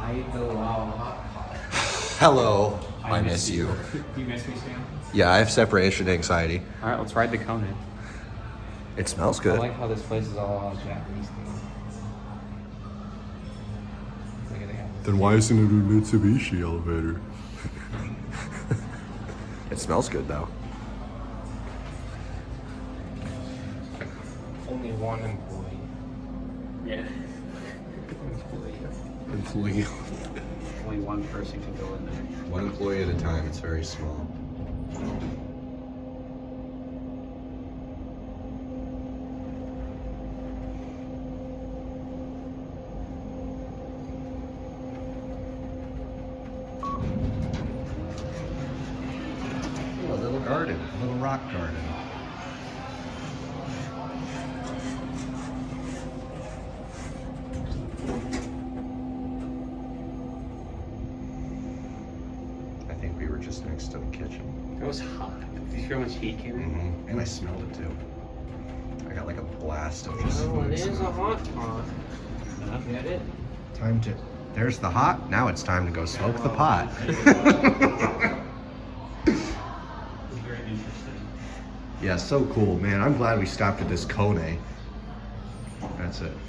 Haidilao hot pot. Hello, I miss you. Do you miss me, Sam? Yeah, I have separation anxiety. All right, let's ride the Kone. It smells I good. like how this place is all Japanese themed. Look at that. Then why isn't it a Mitsubishi elevator? It smells good though. Only one employee. Yeah. Employee. Only one person can go in there. One employee at a time. It's very small. A little garden, a little rock garden. I think we were just next to the kitchen. It was hot. Did you feel how much heat came in? And I smelled it too. I got like a blast of just. Oh, it is a hot pot. Get it? Time to. There's the hot. Now it's time to go smoke the pot. Very interesting. Yeah, so cool, man. I'm glad we stopped at this Kone. That's it.